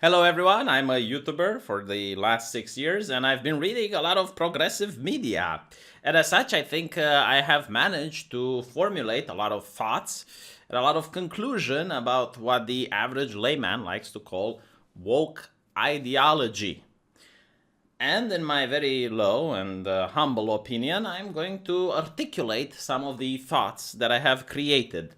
Hello everyone, I'm a YouTuber for the last 6 years and I've been reading a lot of progressive media. And as such, I think I have managed to formulate a lot of thoughts and a lot of conclusion about what the average layman likes to call woke ideology. And in my very low and humble opinion, I'm going to articulate some of the thoughts that I have created.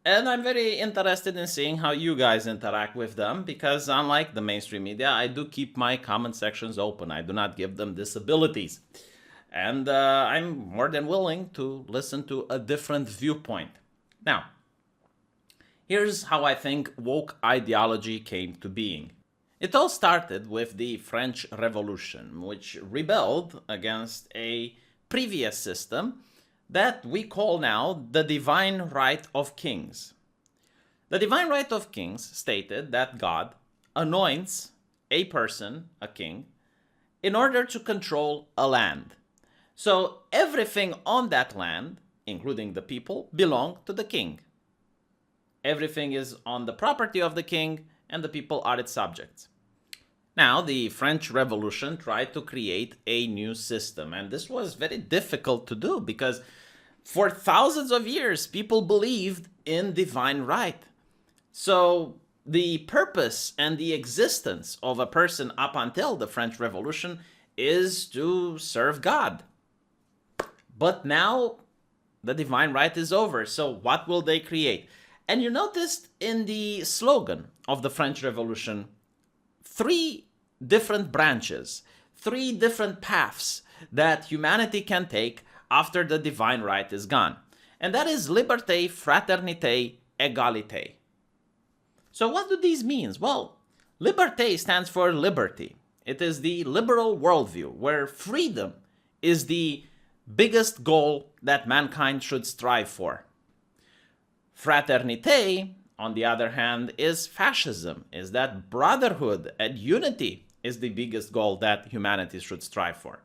And I'm very interested in seeing how you guys interact with them because, unlike the mainstream media, I do keep my comment sections open. I do not give them disabilities. And I'm more than willing to listen to a different viewpoint. Now, here's how I think woke ideology came to being. It all started with the French Revolution, which rebelled against a previous system that we call now the divine right of kings. The divine right of kings stated that God anoints a person, a king, in order to control a land. So everything on that land, including the people, belong to the king. Everything is on the property of the king, and the people are its subjects. Now, the French Revolution tried to create a new system, and this was very difficult to do because for thousands of years, people believed in divine right. So the purpose and the existence of a person up until the French Revolution is to serve God. But now the divine right is over, so what will they create? And you noticed in the slogan of the French Revolution, three different branches, three different paths that humanity can take after the divine right is gone. And that is liberté, fraternité, égalité. So what do these mean? Well, liberté stands for liberty. It is the liberal worldview where freedom is the biggest goal that mankind should strive for. Fraternité, on the other hand, is fascism, is that brotherhood and unity is the biggest goal that humanity should strive for.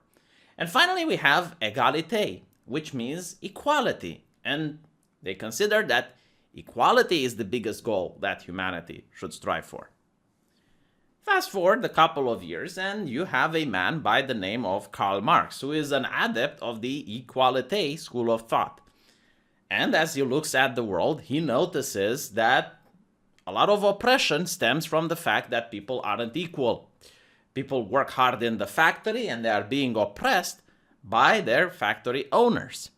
And finally, we have égalité, which means equality. And they consider that equality is the biggest goal that humanity should strive for. Fast forward a couple of years, and you have a man by the name of Karl Marx, who is an adept of the equality school of thought. And as he looks at the world, he notices that a lot of oppression stems from the fact that people aren't equal. People work hard in the factory and they are being oppressed by their factory owners.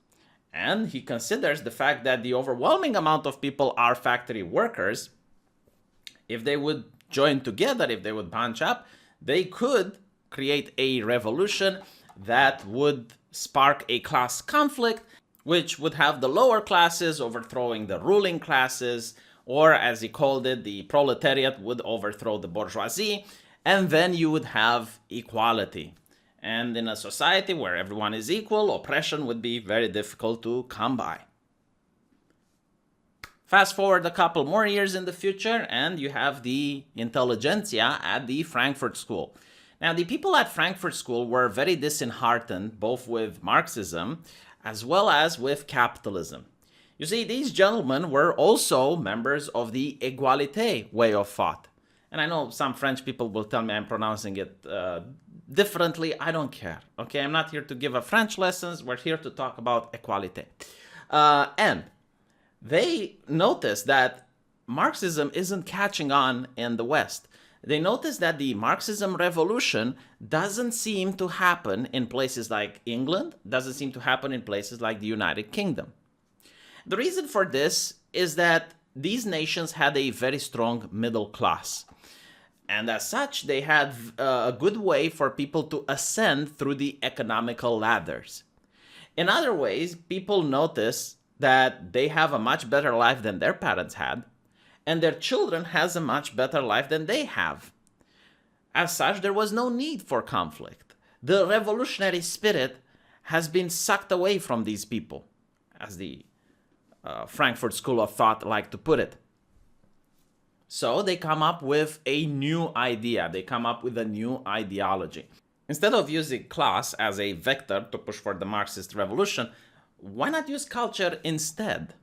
And he considers the fact that the overwhelming amount of people are factory workers. If they would join together, if they would bunch up, they could create a revolution that would spark a class conflict, which would have the lower classes overthrowing the ruling classes, or as he called it, the proletariat would overthrow the bourgeoisie, and then you would have equality. And in a society where everyone is equal, oppression would be very difficult to come by. Fast forward a couple more years in the future, and you have the intelligentsia at the Frankfurt School. Now, the people at Frankfurt School were very disheartened, both with Marxism as well as with capitalism. You see, these gentlemen were also members of the égalité way of thought. And I know some French people will tell me I'm pronouncing it differently. I don't care. Okay, I'm not here to give a French lessons. We're here to talk about equality. And they noticed that Marxism isn't catching on in the West. They noticed that the Marxism revolution doesn't seem to happen in places like England, doesn't seem to happen in places like the United Kingdom. The reason for this is that these nations had a very strong middle class. And as such, they had a good way for people to ascend through the economical ladders. In other ways, people notice that they have a much better life than their parents had, and their children has a much better life than they have. As such, there was no need for conflict. The revolutionary spirit has been sucked away from these people, as the Frankfurt School of Thought like to put it. So they come up with a new idea. They come up with a new ideology. Instead of using class as a vector to push for the Marxist revolution, why not use culture instead?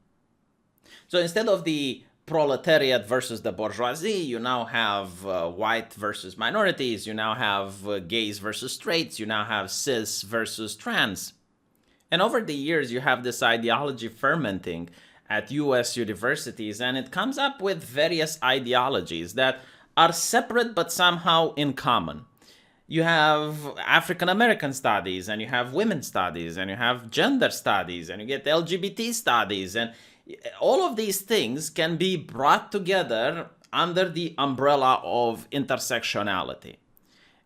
So instead of the proletariat versus the bourgeoisie, you now have white versus minorities, you now have gays versus straights, you now have cis versus trans. And over the years, you have this ideology fermenting at US universities, and it comes up with various ideologies that are separate but somehow in common. You have African American studies, and you have women studies, and you have gender studies, and you get LGBT studies, and all of these things can be brought together under the umbrella of intersectionality.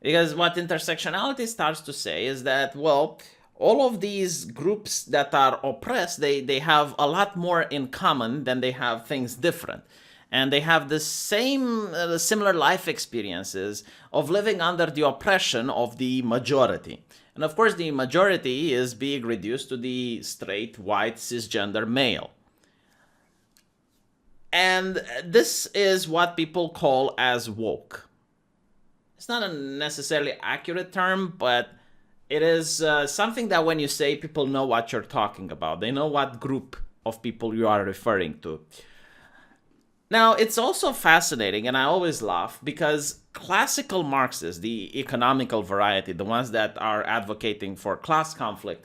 Because what intersectionality starts to say is that, well, all of these groups that are oppressed, they have a lot more in common than they have things different. And they have the same, similar life experiences of living under the oppression of the majority. And of course, the majority is being reduced to the straight, white, cisgender male. And this is what people call as woke. It's not a necessarily accurate term, but it is something that when you say, people know what you're talking about. They know what group of people you are referring to. Now, it's also fascinating, and I always laugh, because classical Marxists, the economical variety, the ones that are advocating for class conflict,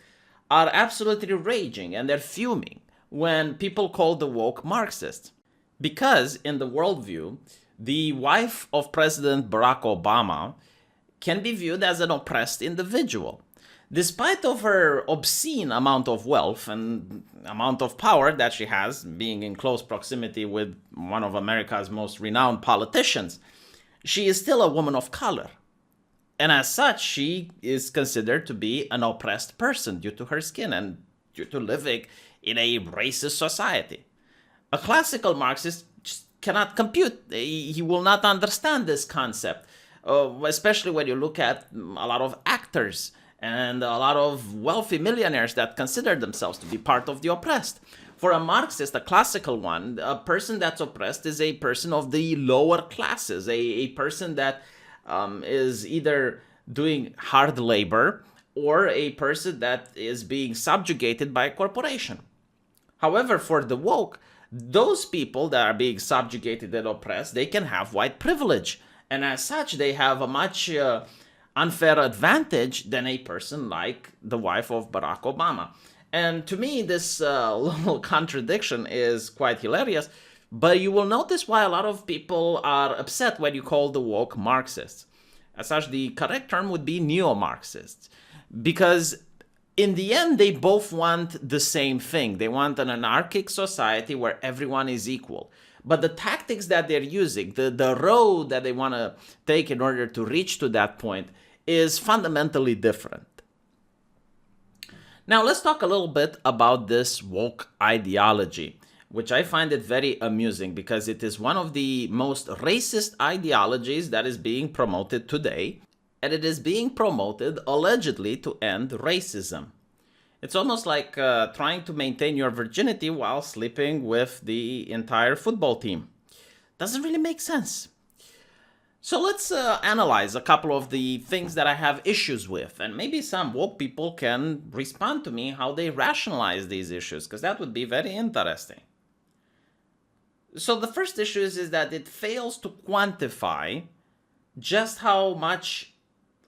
are absolutely raging, and they're fuming when people call the woke Marxists. Because in the worldview, the wife of President Barack Obama can be viewed as an oppressed individual. Despite of her obscene amount of wealth and amount of power that she has, being in close proximity with one of America's most renowned politicians, she is still a woman of color. And as such, she is considered to be an oppressed person due to her skin and due to living in a racist society. A classical Marxist just cannot compute. He will not understand this concept, especially when you look at a lot of actors and a lot of wealthy millionaires that consider themselves to be part of the oppressed. For a Marxist, a classical one, a person that's oppressed is a person of the lower classes, a person that is either doing hard labor or a person that is being subjugated by a corporation. However, for the woke, those people that are being subjugated and oppressed, they can have white privilege. And as such, they have a much unfair advantage than a person like the wife of Barack Obama. And to me, this little contradiction is quite hilarious, but you will notice why a lot of people are upset when you call the woke Marxists. As such, the correct term would be neo-Marxists, because in the end, they both want the same thing. They want an anarchic society where everyone is equal. But the tactics that they're using, the road that they want to take in order to reach to that point, is fundamentally different. Now, let's talk a little bit about this woke ideology, which I find it very amusing because it is one of the most racist ideologies that is being promoted today, and it is being promoted allegedly to end racism. It's almost like trying to maintain your virginity while sleeping with the entire football team. Doesn't really make sense. So let's analyze a couple of the things that I have issues with, and maybe some woke people can respond to me how they rationalize these issues, because that would be very interesting. So the first issue is that it fails to quantify just how much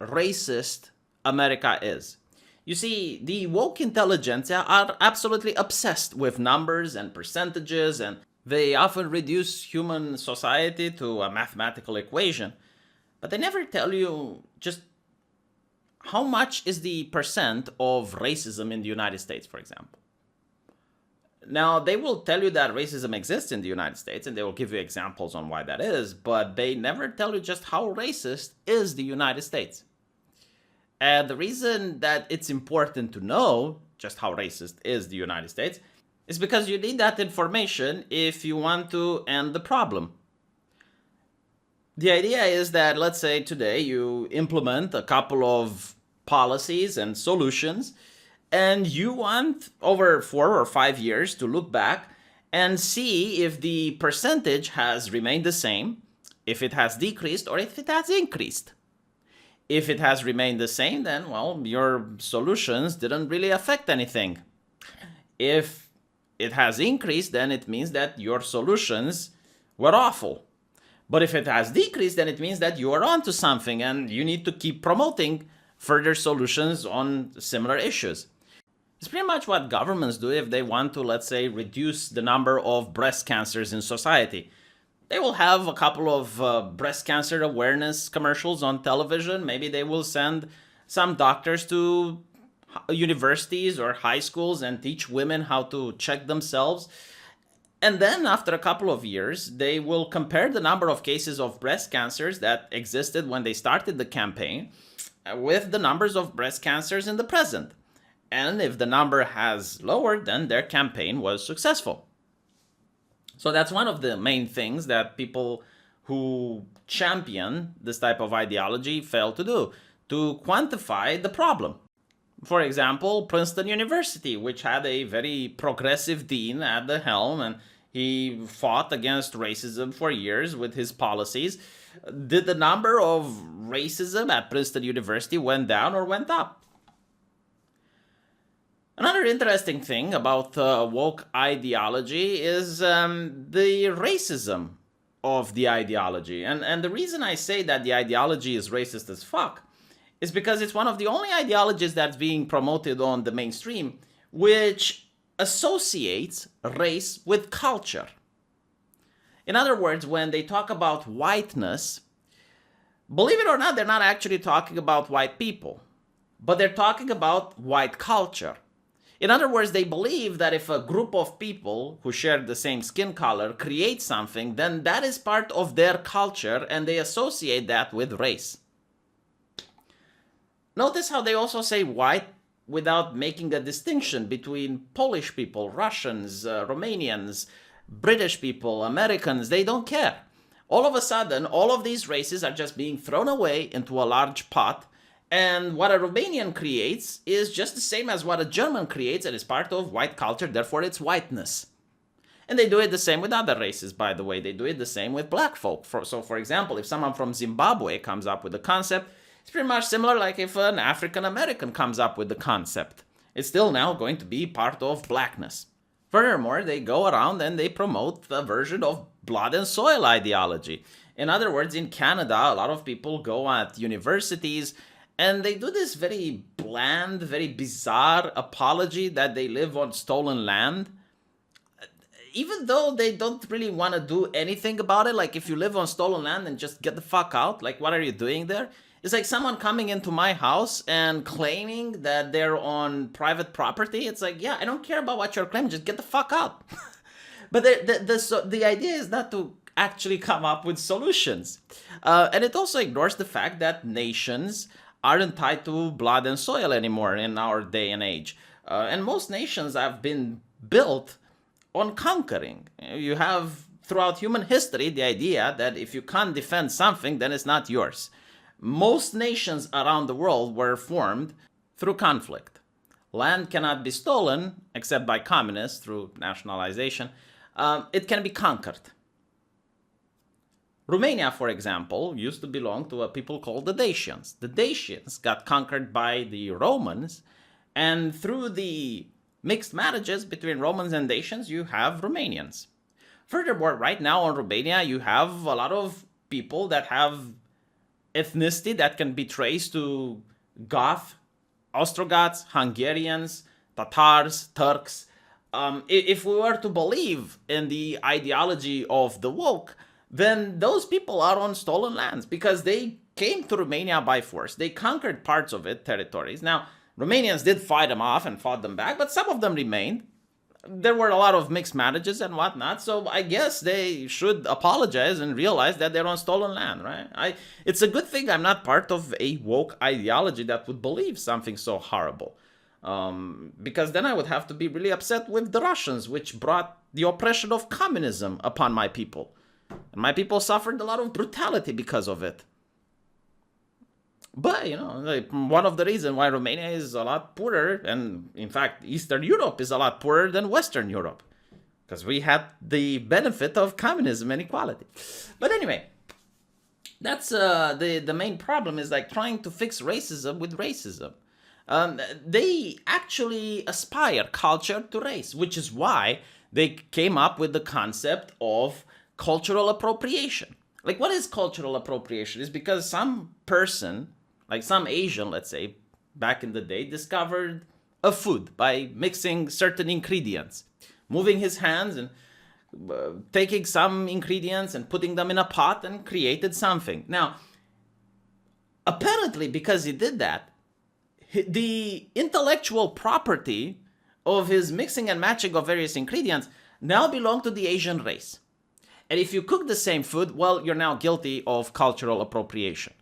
racist America is. You see, the woke intelligentsia are absolutely obsessed with numbers and percentages, and they often reduce human society to a mathematical equation, but they never tell you just how much is the percent of racism in the United States, for example. Now, they will tell you that racism exists in the United States, and they will give you examples on why that is, but they never tell you just how racist is the United States. And the reason that it's important to know just how racist is the United States is because you need that information if you want to end the problem. The idea is that, let's say today you implement a couple of policies and solutions, and you want over 4 or 5 years to look back and see if the percentage has remained the same, if it has decreased, or if it has increased. If it has remained the same, then, well, your solutions didn't really affect anything. If it has increased, then it means that your solutions were awful. But if it has decreased, then it means that you are onto something and you need to keep promoting further solutions on similar issues. It's pretty much what governments do if they want to, let's say, reduce the number of breast cancers in society. They will have a couple of breast cancer awareness commercials on television. Maybe they will send some doctors to universities or high schools and teach women how to check themselves. And then after a couple of years, they will compare the number of cases of breast cancers that existed when they started the campaign with the numbers of breast cancers in the present. And if the number has lowered, then their campaign was successful. So that's one of the main things that people who champion this type of ideology fail to do, to quantify the problem. For example, Princeton University, which had a very progressive dean at the helm, and he fought against racism for years with his policies. Did the number of racism at Princeton University went down or went up? Another interesting thing about woke ideology is the racism of the ideology. And the reason I say that the ideology is racist as fuck is because it's one of the only ideologies that's being promoted on the mainstream which associates race with culture. In other words, when they talk about whiteness, believe it or not, they're not actually talking about white people, but they're talking about white culture. In other words, they believe that if a group of people who share the same skin color create something, then that is part of their culture and they associate that with race. Notice how they also say white without making a distinction between Polish people, Russians, Romanians, British people, Americans. They don't care. All of a sudden, all of these races are just being thrown away into a large pot, and what a Romanian creates is just the same as what a German creates and is part of white culture, therefore it's whiteness. And they do it the same with other races, by the way. They do it the same with black folk. So for example, if someone from Zimbabwe comes up with a concept, it's pretty much similar like if an African American comes up with the concept. It's still now going to be part of blackness. Furthermore, they go around and they promote the version of blood and soil ideology. In other words, in Canada, a lot of people go at universities and they do this very bland, very bizarre apology that they live on stolen land. Even though they don't really want to do anything about it, like if you live on stolen land, then just get the fuck out. Like, what are you doing there? It's like someone coming into my house and claiming that they're on private property. It's like, yeah, I don't care about what you're claiming. Just get the fuck out. But the idea is not to actually come up with solutions. And it also ignores the fact that nations aren't tied to blood and soil anymore in our day and age. And most nations have been built on conquering. You have, throughout human history, the idea that if you can't defend something, then it's not yours. Most nations around the world were formed through conflict. Land cannot be stolen, except by communists through nationalization. It can be conquered. Romania, for example, used to belong to a people called the Dacians. The Dacians got conquered by the Romans, and through the mixed marriages between Romans and Dacians, you have Romanians. Furthermore, right now in Romania, you have a lot of people that have ethnicity that can be traced to Goth, Ostrogoths, Hungarians, Tatars, Turks. If we were to believe in the ideology of the woke, then those people are on stolen lands because they came to Romania by force. They conquered parts of it, territories. Now, Romanians did fight them off and fought them back, but some of them remained. There were a lot of mixed marriages and whatnot, so I guess they should apologize and realize that they're on stolen land, right? It's a good thing I'm not part of a woke ideology that would believe something so horrible. Because then I would have to be really upset with the Russians, which brought the oppression of communism upon my people. And my people suffered a lot of brutality because of it. But, one of the reasons why Romania is a lot poorer, and in fact, Eastern Europe is a lot poorer than Western Europe, because we had the benefit of communism and equality. But anyway, that's the main problem is like trying to fix racism with racism. They actually aspire culture to race, which is why they came up with the concept of cultural appropriation. Like, what is cultural appropriation? It's because some person, like some Asian, let's say, back in the day, discovered a food by mixing certain ingredients, moving his hands and taking some ingredients and putting them in a pot and created something. Now, apparently, because he did that, the intellectual property of his mixing and matching of various ingredients now belong to the Asian race. And if you cook the same food, well, you're now guilty of cultural appropriation.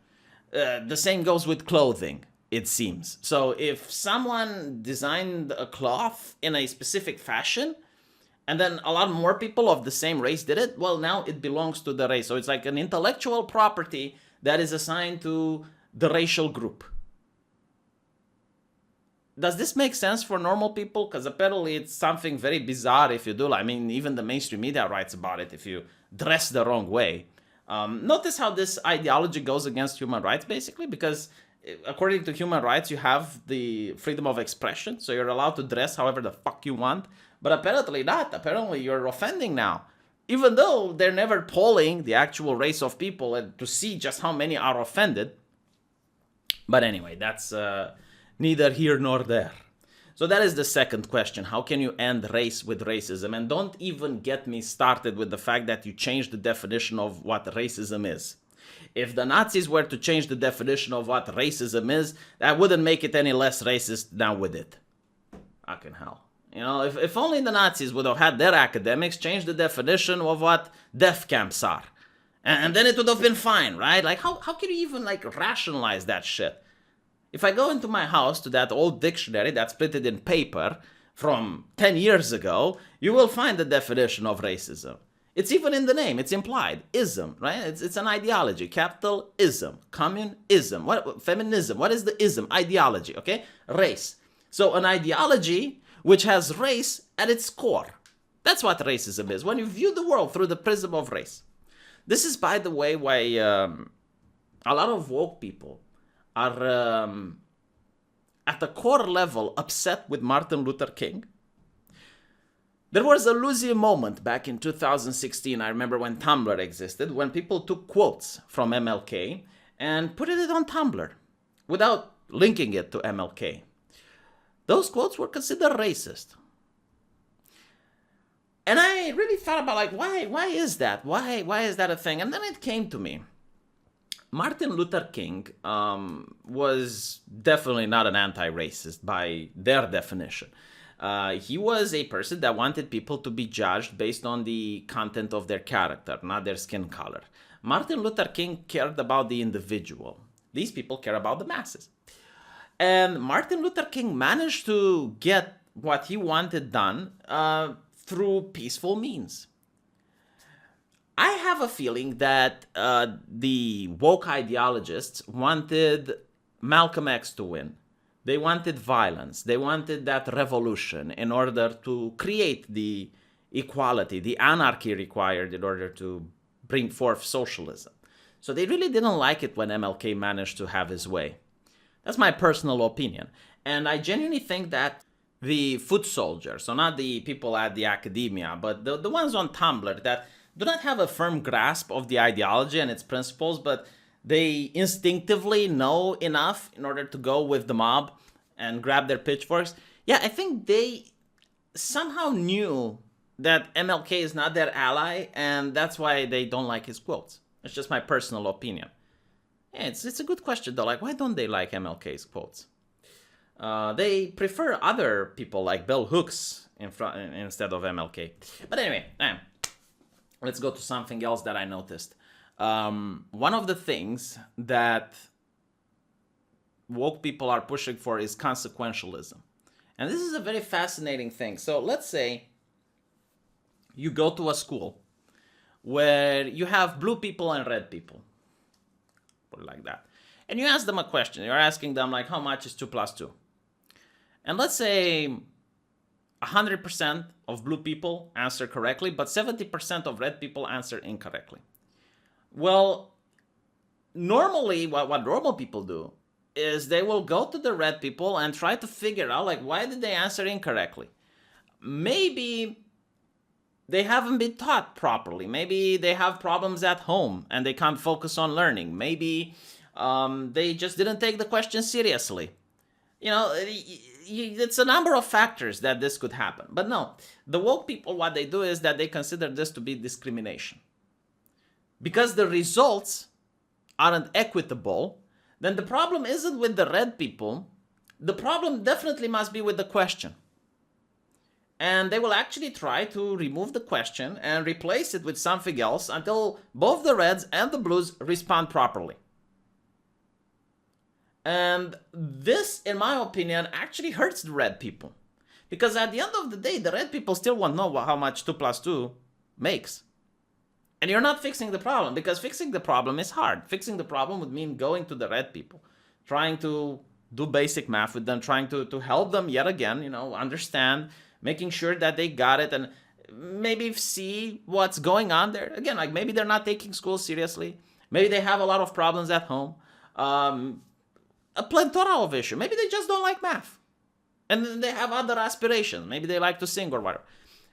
The same goes with clothing, it seems. So if someone designed a cloth in a specific fashion, and then a lot more people of the same race did it, well, now it belongs to the race. So it's like an intellectual property that is assigned to the racial group. Does this make sense for normal people? Because apparently it's something very bizarre if you do. I mean, even the mainstream media writes about it if you dress the wrong way. Notice how this ideology goes against human rights, basically, because according to human rights, you have the freedom of expression, so you're allowed to dress however the fuck you want. But apparently not. Apparently you're offending now. Even though they're never polling the actual race of people and to see just how many are offended. But anyway, that's neither here nor there. So that is the second question. How can you end race with racism? And don't even get me started with the fact that you changed the definition of what racism is. If the Nazis were to change the definition of what racism is, that wouldn't make it any less racist now with it. Fucking hell. You know, if only the Nazis would have had their academics change the definition of what death camps are. And then it would have been fine, right? Like, how can you even, like, rationalize that shit? If I go into my house to that old dictionary that's printed in paper from 10 years ago, you will find the definition of racism. It's even in the name, it's implied. Ism, right? It's an ideology. Capital ism. Communism. What? Feminism. What is the ism? Ideology, okay? Race. So an ideology which has race at its core. That's what racism is, when you view the world through the prism of race. This is, by the way, why a lot of woke people are at the core level upset with Martin Luther King. There was a losing moment back in 2016, I remember, when Tumblr existed, when people took quotes from MLK and put it on Tumblr without linking it to MLK. Those quotes were considered racist. And I really thought about, like, why is that? Why is that a thing? And then it came to me. Martin Luther King was definitely not an anti-racist by their definition. He was a person that wanted people to be judged based on the content of their character, not their skin color. Martin Luther King cared about the individual. These people care about the masses. And Martin Luther King managed to get what he wanted done through peaceful means. I have a feeling that the woke ideologists wanted Malcolm X to win. They wanted violence. They wanted that revolution in order to create the equality, the anarchy required in order to bring forth socialism. So they really didn't like it when MLK managed to have his way. That's my personal opinion. And I genuinely think that the foot soldiers, so not the people at the academia, but the ones on Tumblr that do not have a firm grasp of the ideology and its principles, but they instinctively know enough in order to go with the mob and grab their pitchforks. Yeah, I think they somehow knew that MLK is not their ally, and that's why they don't like his quotes. It's just my personal opinion. Yeah, it's a good question though. Like, why don't they like MLK's quotes? They prefer other people like Bell Hooks instead of MLK. But anyway, let's go to something else that I noticed. One of the things that woke people are pushing for is consequentialism. And this is a very fascinating thing. So let's say you go to a school where you have blue people and red people. Put it like that. And you ask them a question. You're asking them, like, how much is 2 plus 2? And let's say 100% of blue people answer correctly, but 70% of red people answer incorrectly. Well, normally what normal people do is they will go to the red people and try to figure out, like, why did they answer incorrectly? Maybe they haven't been taught properly. Maybe they have problems at home and they can't focus on learning. Maybe they just didn't take the question seriously. You know, it's a number of factors that this could happen. But no, the woke people, what they do is that they consider this to be discrimination. Because the results aren't equitable, then the problem isn't with the red people. The problem definitely must be with the question. And they will actually try to remove the question and replace it with something else until both the reds and the blues respond properly. And this, in my opinion, actually hurts the red people. Because at the end of the day, the red people still won't know how much 2 plus 2 makes. And you're not fixing the problem, because fixing the problem is hard. Fixing the problem would mean going to the red people, trying to do basic math with them, trying to help them yet again, you know, understand, making sure that they got it, and maybe see what's going on there. Again, like maybe they're not taking school seriously. Maybe they have a lot of problems at home. A plethora of issues. Maybe they just don't like math. And then they have other aspirations. Maybe they like to sing or whatever.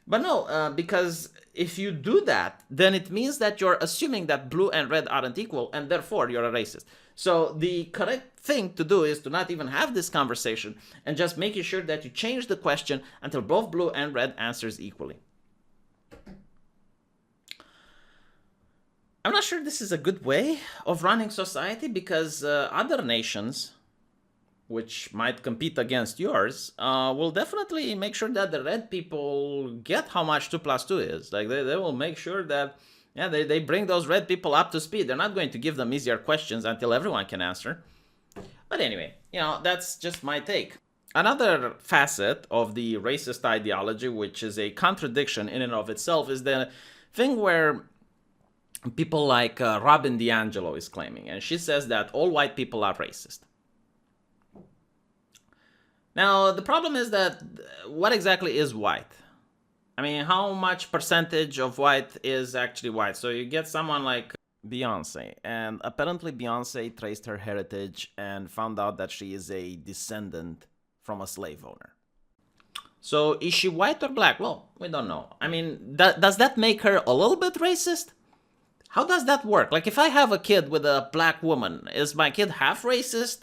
But no, because if you do that, then it means that you're assuming that blue and red aren't equal, and therefore you're a racist. So the correct thing to do is to not even have this conversation and just making sure that you change the question until both blue and red answers equally. I'm not sure this is a good way of running society, because other nations, which might compete against yours, will definitely make sure that the red people get how much 2 plus 2 is. Like they will make sure that, yeah, they bring those red people up to speed. They're not going to give them easier questions until everyone can answer. But anyway, you know, that's just my take. Another facet of the racist ideology, which is a contradiction in and of itself, is the thing where people like Robin DiAngelo is claiming, and she says that all white people are racist. Now, the problem is that what exactly is white? I mean, how much percentage of white is actually white? So you get someone like Beyonce, and apparently Beyonce traced her heritage and found out that she is a descendant from a slave owner. So is she white or black? Well, we don't know. I mean, does that make her a little bit racist? How does that work? Like, if I have a kid with a black woman, is my kid half racist?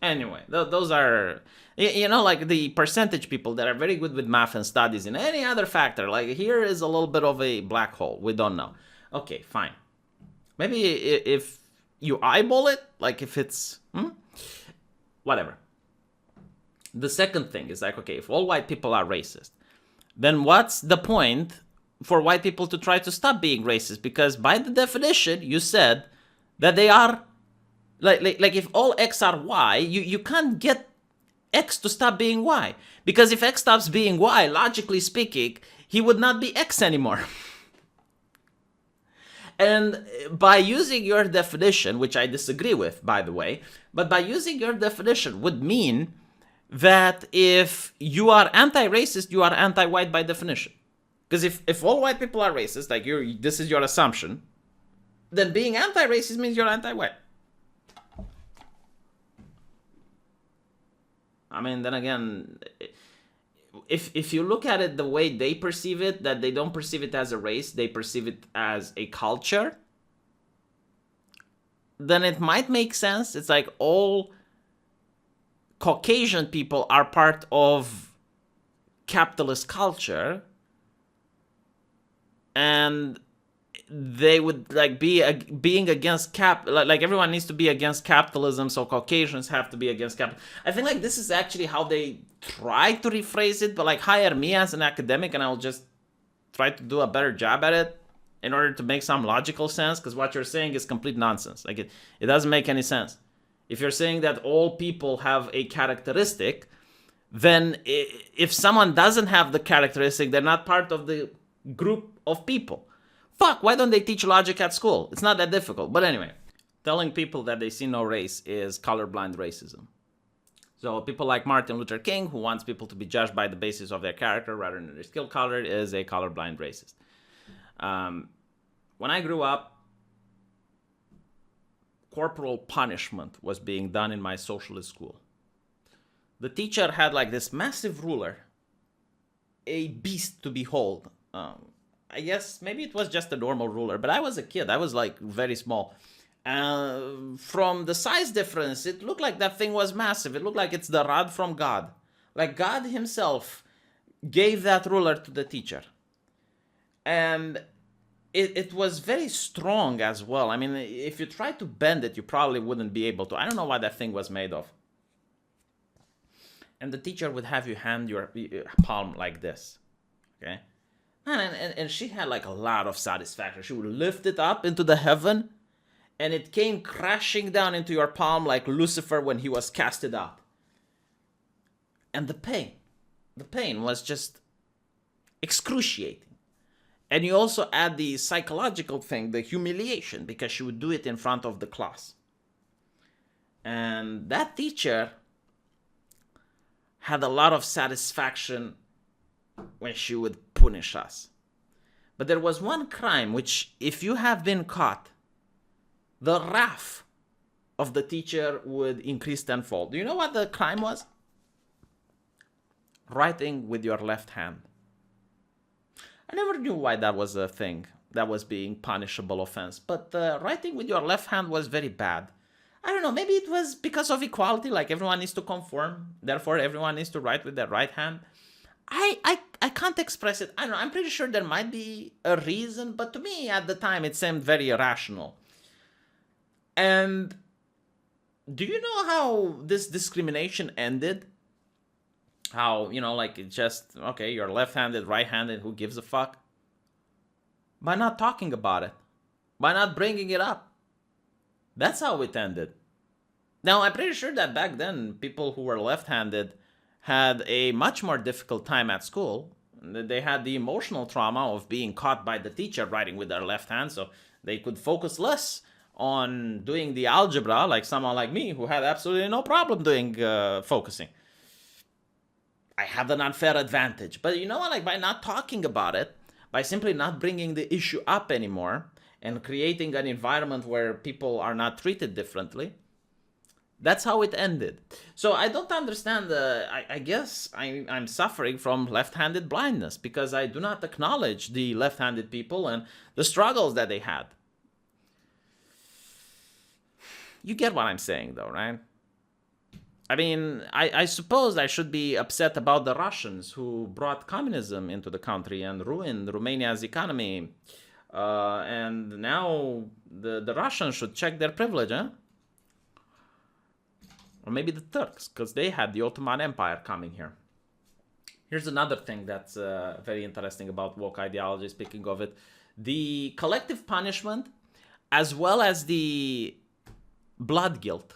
Anyway, those are, you know, like the percentage people that are very good with math and studies in any other factor. Like, here is a little bit of a black hole. We don't know. Okay, fine. Maybe if you eyeball it, like if it's, whatever. The second thing is like, okay, if all white people are racist, then what's the point for white people to try to stop being racist? Because by the definition, you said that they are, like if all X are Y, you can't get X to stop being Y. Because if X stops being Y, logically speaking, he would not be X anymore. And by using your definition, which I disagree with, by the way, but by using your definition would mean that if you are anti-racist, you are anti-white by definition. Because if all white people are racist, like this is your assumption, then being anti-racist means you're anti-white. I mean, then again, if you look at it the way they perceive it, that they don't perceive it as a race, they perceive it as a culture, then it might make sense. It's like all Caucasian people are part of capitalist culture, and they would like being against like everyone needs to be against capitalism, so Caucasians have to be against capital. I think like this is actually how they try to rephrase it, but like hire me as an academic and I'll just try to do a better job at it in order to make some logical sense, because what you're saying is complete nonsense. Like it doesn't make any sense. If you're saying that all people have a characteristic, then if someone doesn't have the characteristic, they're not part of the group of people. Fuck, why don't they teach logic at school? It's not that difficult. But anyway, telling people that they see no race is colorblind racism. So people like Martin Luther King, who wants people to be judged by the basis of their character rather than their skill color, is a colorblind racist. When I grew up, corporal punishment was being done in my socialist school. The teacher had like this massive ruler, a beast to behold. I guess maybe it was just a normal ruler, but I was a kid. I was like very small. From the size difference, it looked like that thing was massive. It looked like it's the rod from God. Like God himself gave that ruler to the teacher. And it was very strong as well. I mean, if you try to bend it, you probably wouldn't be able to. I don't know what that thing was made of. And the teacher would have you hand your palm like this. Okay? And she had like a lot of satisfaction. She would lift it up into the heaven, and it came crashing down into your palm like Lucifer when he was casted out. And the pain was just excruciating. And you also add the psychological thing, the humiliation, because she would do it in front of the class. And that teacher had a lot of satisfaction when she would punish us. But there was one crime which, if you have been caught, the wrath of the teacher would increase tenfold. Do you know what the crime was? Writing with your left hand. I never knew why that was a thing that was being punishable offense, but writing with your left hand was very bad. I don't know, maybe it was because of equality, like everyone needs to conform, therefore everyone needs to write with their right hand. I can't express it. I don't know, I'm pretty sure there might be a reason, but to me at the time it seemed very irrational. And do you know how this discrimination ended? How, like it just, okay, you're left-handed, right-handed, who gives a fuck? By not talking about it. By not bringing it up. That's how it ended. Now, I'm pretty sure that back then, people who were left-handed had a much more difficult time at school. They had the emotional trauma of being caught by the teacher writing with their left hand, so they could focus less on doing the algebra, like someone like me, who had absolutely no problem doing focusing. I had an unfair advantage. But you know what? Like, by not talking about it, by simply not bringing the issue up anymore, and creating an environment where people are not treated differently, that's how it ended. So I don't understand. I guess I'm suffering from left-handed blindness because I do not acknowledge the left-handed people and the struggles that they had. You get what I'm saying, though, right? I mean, I suppose I should be upset about the Russians who brought communism into the country and ruined Romania's economy. And now the Russians should check their privilege, huh? Or maybe the Turks, because they had the Ottoman Empire coming here. Here's another thing that's very interesting about woke ideology, speaking of it. The collective punishment, as well as the blood guilt.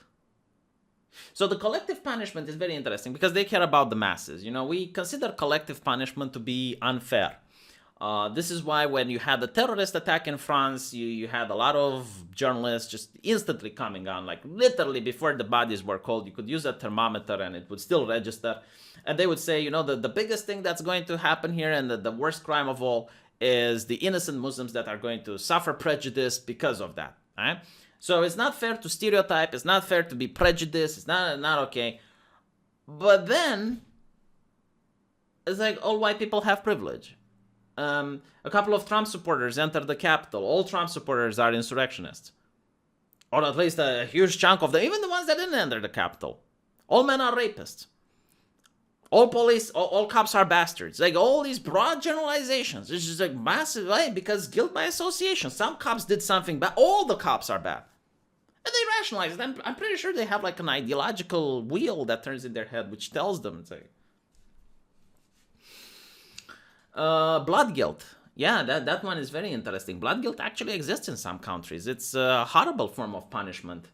So the collective punishment is very interesting because they care about the masses. We consider collective punishment to be unfair. This is why when you had the terrorist attack in France, you had a lot of journalists just instantly coming on, like literally before the bodies were cold. You could use a thermometer and it would still register. And they would say, the biggest thing that's going to happen here and the worst crime of all is the innocent Muslims that are going to suffer prejudice because of that. Right? So it's not fair to stereotype. It's not fair to be prejudiced. It's not okay. But then it's like all white people have privilege. A couple of Trump supporters entered the Capitol. All Trump supporters are insurrectionists. Or at least a huge chunk of them, even the ones that didn't enter the Capitol. All men are rapists. All police, all cops are bastards. Like all these broad generalizations. It's just like massive, right? Because guilt by association. Some cops did something bad. All the cops are bad. And they rationalize it. I'm pretty sure they have like an ideological wheel that turns in their head, which tells them, it's like, blood guilt. Yeah, that one is very interesting. Blood guilt actually exists in some countries. It's a horrible form of punishment.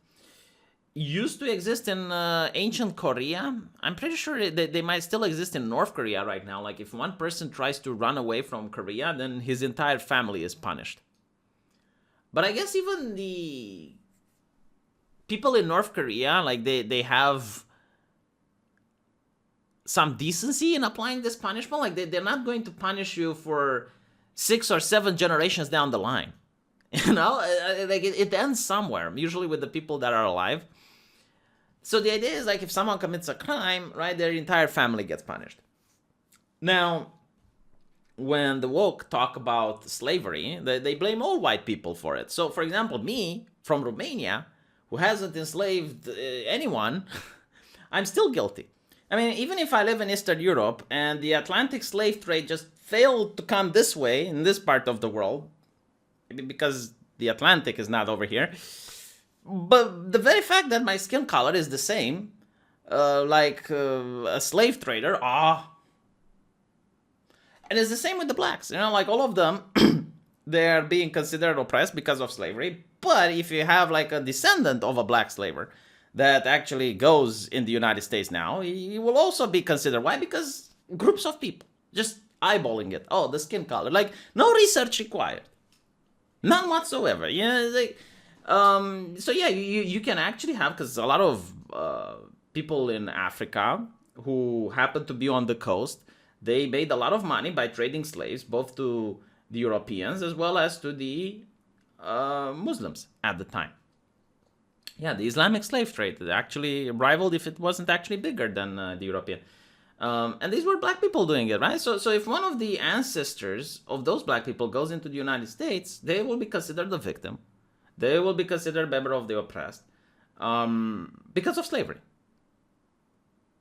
Used to exist in ancient Korea. I'm pretty sure they might still exist in North Korea right now. Like if one person tries to run away from Korea, then his entire family is punished. But I guess even the people in North Korea, like they have some decency in applying this punishment. Like they're not going to punish you for 6 or 7 generations down the line. Like it ends somewhere, usually with the people that are alive. So the idea is like if someone commits a crime, right, their entire family gets punished. Now, when the woke talk about slavery, they blame all white people for it. So, for example, me from Romania, who hasn't enslaved anyone, I'm still guilty. I mean, even if I live in Eastern Europe and the Atlantic slave trade just failed to come this way in this part of the world, because the Atlantic is not over here, but the very fact that my skin color is the same, like a slave trader, and it's the same with the blacks. Like all of them, they're being considered oppressed because of slavery. But if you have like a descendant of a black slaver that actually goes in the United States now, he will also be considered. Why? Because groups of people just eyeballing it. Oh, the skin color. Like, no research required. None whatsoever. So yeah, you can actually have, because a lot of people in Africa who happen to be on the coast, they made a lot of money by trading slaves, both to the Europeans as well as to the Muslims at the time. Yeah, the Islamic slave trade actually rivaled, if it wasn't actually bigger than the European. And these were black people doing it, right? So if one of the ancestors of those black people goes into the United States, they will be considered a victim. They will be considered a member of the oppressed because of slavery.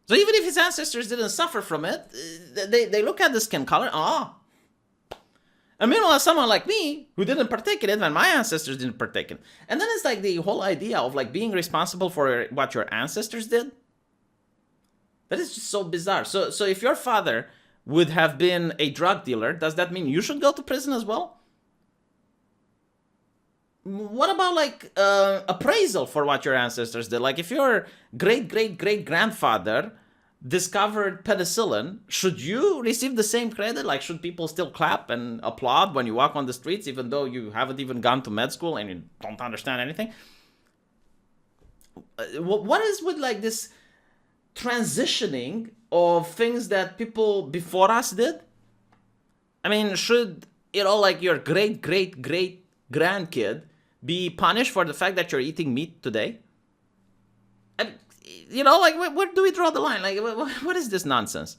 So even if his ancestors didn't suffer from it, they look at the skin color, And meanwhile, someone like me, who didn't partake in it, and my ancestors didn't partake in it. And then it's like the whole idea of like being responsible for what your ancestors did. That is just so bizarre. So if your father would have been a drug dealer, does that mean you should go to prison as well? What about like appraisal for what your ancestors did? Like if your great-great-great-grandfather discovered penicillin, should you receive the same credit? Like, should people still clap and applaud when you walk on the streets, even though you haven't even gone to med school and you don't understand anything? What is with like this transitioning of things that people before us did? I mean, should, like your great-great-great-grandkid be punished for the fact that you're eating meat today? Like, where do we draw the line? Like, what is this nonsense?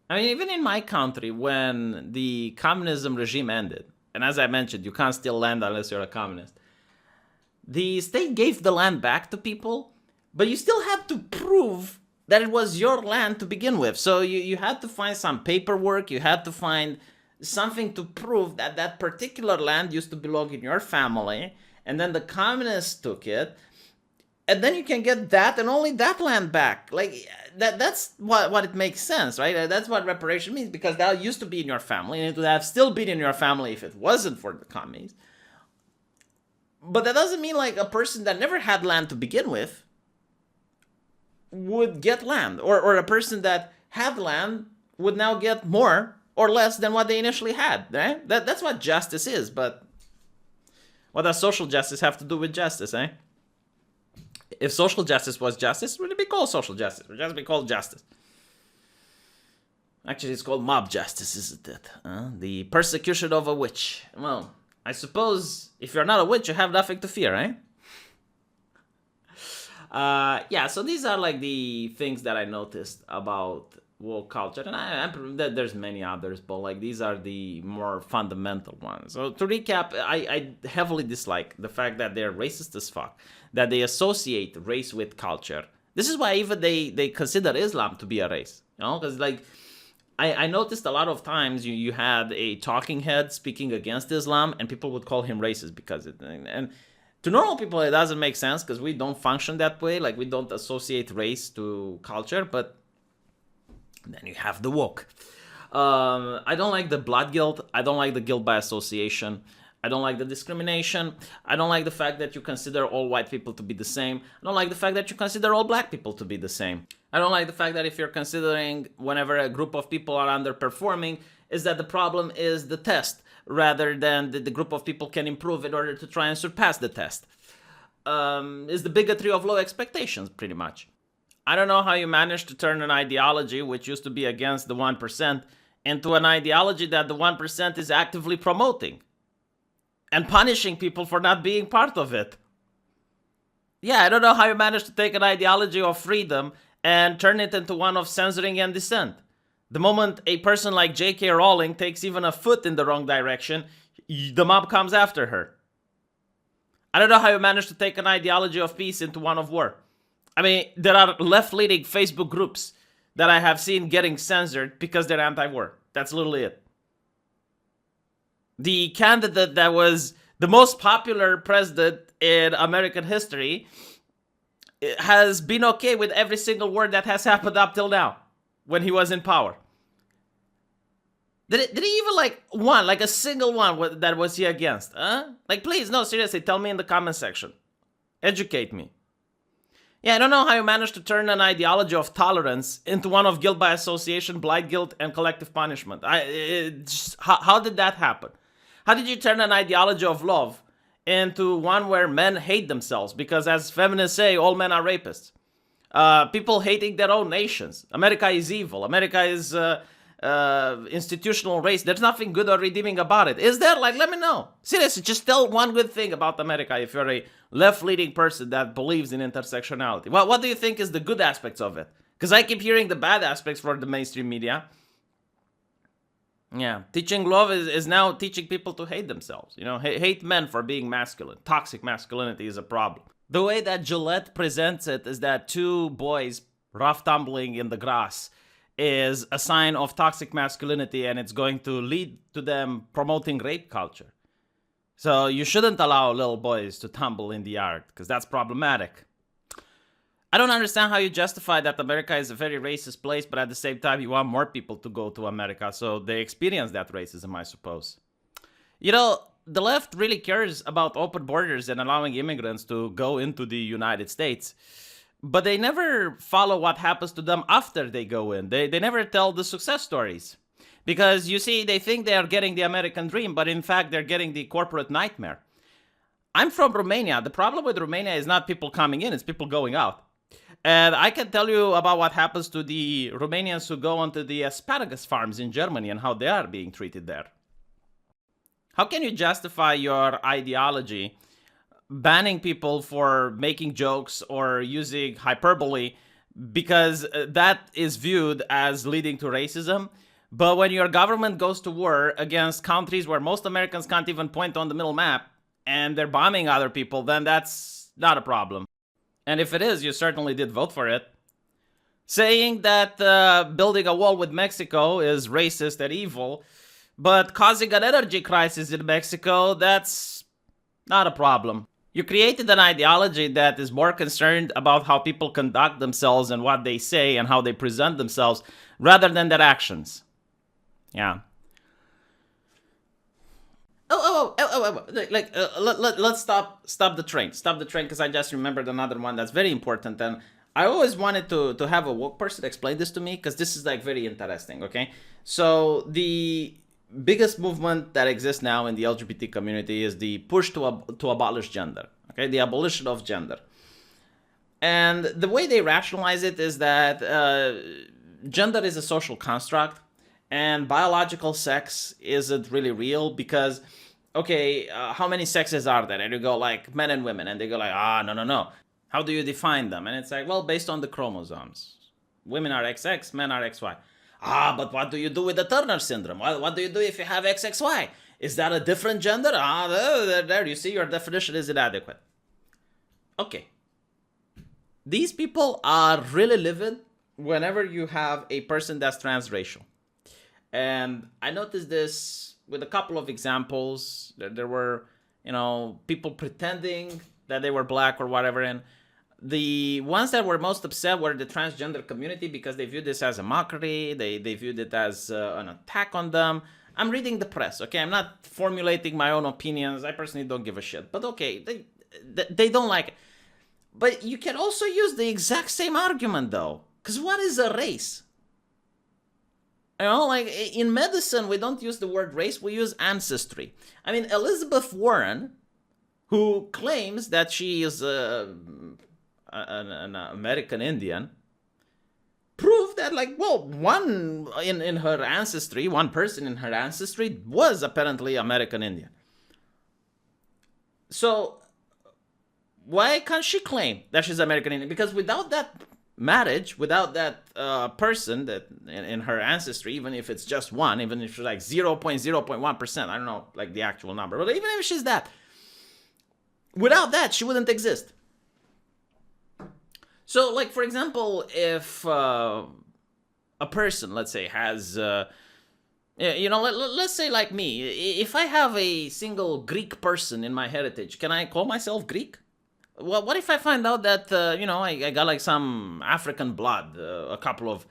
I mean, even in my country, when the communism regime ended, and as I mentioned, you can't steal land unless you're a communist, the state gave the land back to people, but you still had to prove that it was your land to begin with. So you had to find some paperwork, you had to find something to prove that that particular land used to belong in your family, and then the communists took it, and then you can get that and only that land back. Like, that's what it makes sense, right? That's what reparation means, because that used to be in your family, and it would have still been in your family if it wasn't for the commies. But that doesn't mean like a person that never had land to begin with would get land, or a person that had land would now get more or less than what they initially had, right? That's what justice is. But what does social justice have to do with justice, eh? If social justice was justice, it wouldn't be called social justice. It would just be called justice. Actually, it's called mob justice, isn't it? The persecution of a witch. Well, I suppose if you're not a witch, you have nothing to fear, eh? Yeah, so these are like the things that I noticed about woke culture. And there's many others, but like these are the more fundamental ones. So to recap, I heavily dislike the fact that they're racist as fuck, that they associate race with culture. This is why even they consider Islam to be a race, because like I noticed a lot of times you had a talking head speaking against Islam and people would call him racist because it, and to normal people it doesn't make sense because we don't function that way, like we don't associate race to culture. But then you have the woke. I don't like the blood guilt. I don't like the guilt by association. I don't like the discrimination. I don't like the fact that you consider all white people to be the same. I don't like the fact that you consider all black people to be the same. I don't like the fact that if you're considering whenever a group of people are underperforming, is that the problem is the test rather than the group of people can improve in order to try and surpass the test. Is the bigotry of low expectations, pretty much. I don't know how you managed to turn an ideology which used to be against the 1% into an ideology that the 1% is actively promoting and punishing people for not being part of it. Yeah, I don't know how you managed to take an ideology of freedom and turn it into one of censoring and dissent. The moment a person like J.K. Rowling takes even a foot in the wrong direction, the mob comes after her. I don't know how you managed to take an ideology of peace into one of war. I mean, there are left-leaning Facebook groups that I have seen getting censored because they're anti-war. That's literally it. The candidate that was the most popular president in American history has been okay with every single word that has happened up till now when he was in power. Did he even like a single one that was he against? Like, please, no, seriously, tell me in the comment section. Educate me. Yeah, I don't know how you managed to turn an ideology of tolerance into one of guilt by association, blind guilt, and collective punishment. How did that happen? How did you turn an ideology of love into one where men hate themselves? Because as feminists say, all men are rapists. People hating their own nations. America is evil. America is institutional race. There's nothing good or redeeming about it. Is there? Like, let me know. Seriously, just tell one good thing about America if you're a left-leaning person that believes in intersectionality. What do you think is the good aspects of it? Because I keep hearing the bad aspects for the mainstream media. Yeah, teaching love is now teaching people to hate themselves. You know, hate men for being masculine. Toxic masculinity is a problem. The way that Gillette presents it is that two boys rough tumbling in the grass is a sign of toxic masculinity, and it's going to lead to them promoting rape culture. So you shouldn't allow little boys to tumble in the yard, because that's problematic. I don't understand how you justify that America is a very racist place, but at the same time you want more people to go to America so they experience that racism, I suppose. You know, the left really cares about open borders and allowing immigrants to go into the United States. But they never follow what happens to them after they go in. They never tell the success stories. Because, you see, they think they are getting the American dream, but in fact, they're getting the corporate nightmare. I'm from Romania. The problem with Romania is not people coming in, it's people going out. And I can tell you about what happens to the Romanians who go onto the asparagus farms in Germany and how they are being treated there. How can you justify your ideology banning people for making jokes or using hyperbole because that is viewed as leading to racism? But when your government goes to war against countries where most Americans can't even point on the middle map and they're bombing other people, then that's not a problem. And if it is, you certainly did vote for it. Saying that building a wall with Mexico is racist and evil, but causing an energy crisis in Mexico, that's not a problem. You created an ideology that is more concerned about how people conduct themselves and what they say and how they present themselves rather than their actions. Yeah. Let's stop the train. Stop the train, because I just remembered another one that's very important. And I always wanted to have a woke person explain this to me, because this is like very interesting, okay? So the biggest movement that exists now in the LGBT community is the push to abolish gender, okay? The abolition of gender. And the way they rationalize it is that gender is a social construct, and biological sex isn't really real because, okay, how many sexes are there? And you go like men and women, and they go like, no. How do you define them? And it's like, well, based on the chromosomes. Women are XX, men are XY. But what do you do with the Turner syndrome? What do you do if you have XXY? Is that a different gender? There, you see, your definition is inadequate. Okay. These people are really livid whenever you have a person that's transracial. And I noticed this with a couple of examples. There were, people pretending that they were black or whatever. And the ones that were most upset were the transgender community because they viewed this as a mockery. They viewed it as an attack on them. I'm reading the press, okay? I'm not formulating my own opinions. I personally don't give a shit. But okay, they don't like it. But you can also use the exact same argument, though. Because what is a race? Like in medicine, we don't use the word race, we use ancestry. I mean, Elizabeth Warren, who claims that she is an American Indian, proved that, one in her ancestry, one person in her ancestry was apparently American Indian. So why can't she claim that she's American Indian? Because without that marriage without that person that in her ancestry, even if it's just one, even if she's like 0.0.1%, I don't know like the actual number, but even if she's that, without that, she wouldn't exist. So, like, for example, if a person, let's say, has, let's say like me, if I have a single Greek person in my heritage, can I call myself Greek? Well, what if I find out that, I got like some African blood, a couple of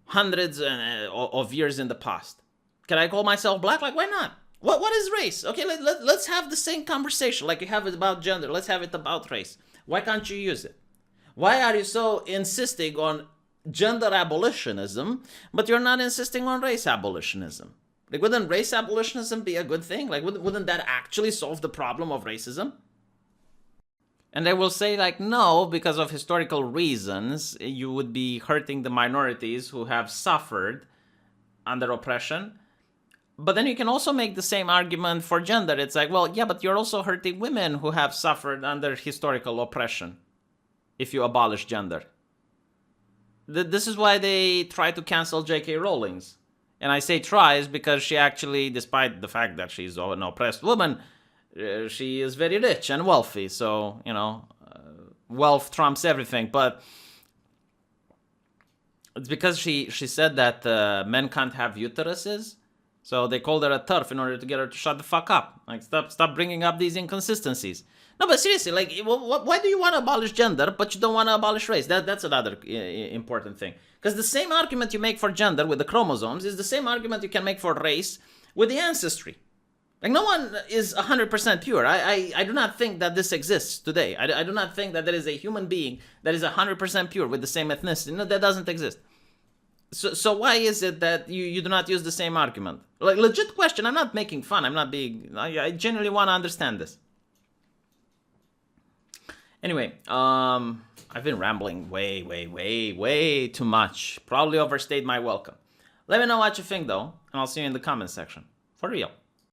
hundreds of years in the past? Can I call myself black? Like, why not? What is race? Okay, let's have the same conversation like you have it about gender. Let's have it about race. Why can't you use it? Why are you so insisting on gender abolitionism, but you're not insisting on race abolitionism? Like, wouldn't race abolitionism be a good thing? Like, wouldn't that actually solve the problem of racism? And they will say, like, no, because of historical reasons, you would be hurting the minorities who have suffered under oppression. But then you can also make the same argument for gender. It's like, well, yeah, but you're also hurting women who have suffered under historical oppression if you abolish gender. This is why they try to cancel J.K. Rowling's. And I say tries because she actually, despite the fact that she's an oppressed woman, she is very rich and wealthy. So, wealth trumps everything. But it's because she said that men can't have uteruses. So they called her a TERF in order to get her to shut the fuck up. Like, stop bringing up these inconsistencies. No, but seriously, like, why do you want to abolish gender, but you don't want to abolish race? That's another important thing. Because the same argument you make for gender with the chromosomes is the same argument you can make for race with the ancestry. Like, no one is 100% pure. I do not think that this exists today. I do not think that there is a human being that is 100% pure with the same ethnicity. No, that doesn't exist. So why is it that you do not use the same argument? Like, legit question. I'm not making fun. I'm not being... I genuinely want to understand this. Anyway, I've been rambling way too much. Probably overstayed my welcome. Let me know what you think, though, and I'll see you in the comments section. For real.